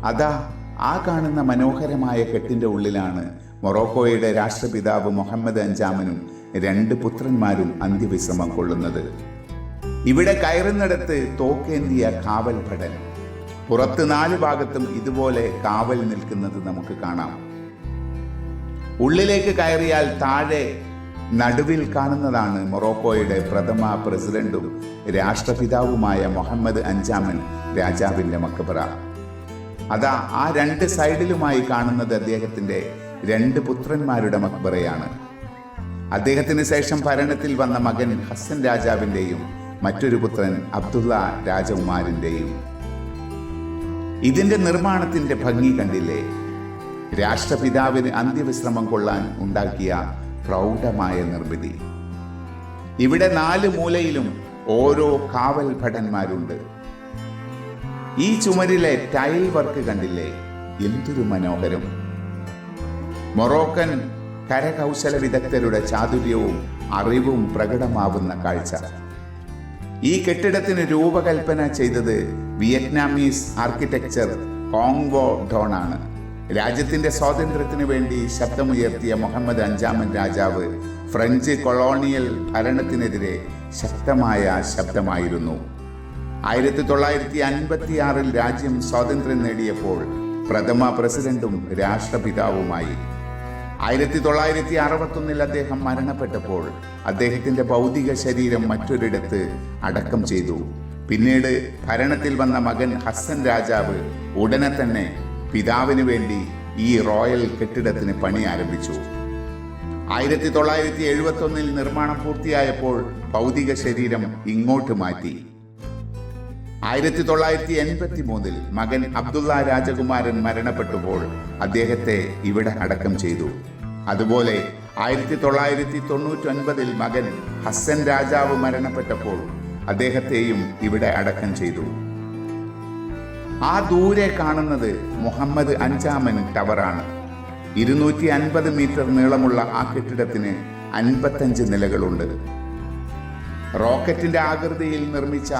അതാ ആ കാണുന്ന മനോഹരമായ കെട്ടിൻ്റെ ഉള്ളിലാണ് മൊറോക്കോയുടെ രാഷ്ട്രപിതാവ് മുഹമ്മദ് അഞ്ചാമനും 2 പുത്രന്മാരും അന്ത്യവിശ്രമം കൊള്ളുന്നത്. ഇവിടെ കയറുന്നിടത്ത് തോക്കേന്തിയ കാവൽ ഭടൻ, പുറത്ത് 4 ഭാഗത്തും ഇതുപോലെ കാവൽ നിൽക്കുന്നത് നമുക്ക് കാണാം. ഉള്ളിലേക്ക് കയറിയാൽ താഴെ നടുവിൽ കാണുന്നതാണ് മൊറോക്കോയുടെ പ്രഥമ പ്രസിഡന്റും രാഷ്ട്രപിതാവുമായ മുഹമ്മദ് അഞ്ചാമൻ രാജാവിൻ്റെ മക്ബറ. അതാ ആ 2 സൈഡിലുമായി കാണുന്നത് അദ്ദേഹത്തിൻ്റെ 2 പുത്രന്മാരുടെ മക്ബറയാണ്. അദ്ദേഹത്തിന് ശേഷം ഭരണത്തിൽ വന്ന മകൻ ഹസൻ രാജാവിൻ്റെയും മറ്റൊരു പുത്രൻ അബ്ദുള്ള രാജകുമാരൻ്റെയും. ഇതിൻ്റെ നിർമ്മാണത്തിൻ്റെ ഭംഗി കണ്ടില്ലേ? രാഷ്ട്രപിതാവിന് അന്ത്യവിശ്രമം കൊള്ളാൻ ഉണ്ടാക്കിയ പ്രൗഢമായ നിർമ്മിതി. ഇവിടെ 4 മൂലയിലും ഓരോ കാവൽ ഭടന്മാരുണ്ട്. ഈ ചുമരിലെ ടൈൽ വർക്ക് കണ്ടില്ലേ? എന്തൊരു മനോഹരം! മൊറോക്കൻ കരകൗശല വിദഗ്ധരുടെ ചാതുര്യവും അറിവും പ്രകടമാവുന്ന കാഴ്ച. ഈ കെട്ടിടത്തിന് രൂപകൽപ്പന ചെയ്തത് വിയറ്റ്നാമീസ് ആർക്കിടെക്ചർ കോങ് വോ ഡോൺ ആണ്. രാജ്യത്തിൻ്റെ സ്വാതന്ത്ര്യത്തിന് വേണ്ടി ശബ്ദമുയർത്തിയ മുഹമ്മദ് അഞ്ചാമൻ രാജാവ് ഫ്രഞ്ച് കൊളോണിയൽ ഭരണത്തിനെതിരെ ശക്തമായ ശബ്ദമായിരുന്നു. 1956 രാജ്യം സ്വാതന്ത്ര്യം നേടിയപ്പോൾ പ്രഥമ പ്രസിഡന്റും രാഷ്ട്രപിതാവുമായി. 1961 അദ്ദേഹം മരണപ്പെട്ടപ്പോൾ അദ്ദേഹത്തിൻ്റെ ഭൗതിക ശരീരം മറ്റൊരിടത്ത് അടക്കം ചെയ്തു. പിന്നീട് ഭരണത്തിൽ വന്ന മകൻ ഹസൻ രാജാവ് ഉടനെ തന്നെ പിതാവിന് വേണ്ടി ഈ റോയൽ കെട്ടിടത്തിന് പണി ആരംഭിച്ചു. 1971 നിർമ്മാണം പൂർത്തിയായപ്പോൾ ഭൗതിക ശരീരം ഇങ്ങോട്ട് മാറ്റി. 1983 മകൻ അബ്ദുള്ള രാജകുമാരൻ മരണപ്പെട്ടപ്പോൾ അദ്ദേഹത്തെ ഇവിടെ അടക്കം ചെയ്തു. അതുപോലെ 1999 മകൻ ഹസൻ രാജാവ് മരണപ്പെട്ടപ്പോൾ അദ്ദേഹത്തെയും ഇവിടെ അടക്കം ചെയ്തു. ആ ദൂരെ കാണുന്നത് മുഹമ്മദ് അഞ്ചാമൻ ടവറാണ്. 250 മീറ്റർ നീളമുള്ള ആ കെട്ടിടത്തിന് 55 നിലകളുണ്ട്. റോക്കറ്റിന്റെ ആകൃതിയിൽ നിർമ്മിച്ച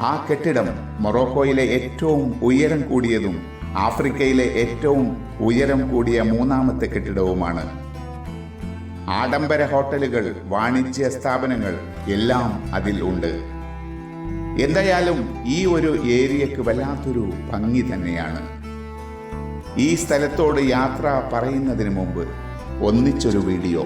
ആ കെട്ടിടം മൊറോക്കോയിലെ ഏറ്റവും ഉയരം കൂടിയതും ആഫ്രിക്കയിലെ ഏറ്റവും ഉയരം കൂടിയ 3ാമത്തെ കെട്ടിടവുമാണ്. ആഡംബര ഹോട്ടലുകൾ, വാണിജ്യ സ്ഥാപനങ്ങൾ എല്ലാം അതിൽ ഉണ്ട്. എന്തായാലും ഈ ഒരു ഏരിയക്ക് വല്ലാത്തൊരു ഭംഗി തന്നെയാണ്. ഈ സ്ഥലത്തോട് യാത്ര പറയുന്നതിന് മുമ്പ് ഒന്നിച്ചൊരു വീഡിയോ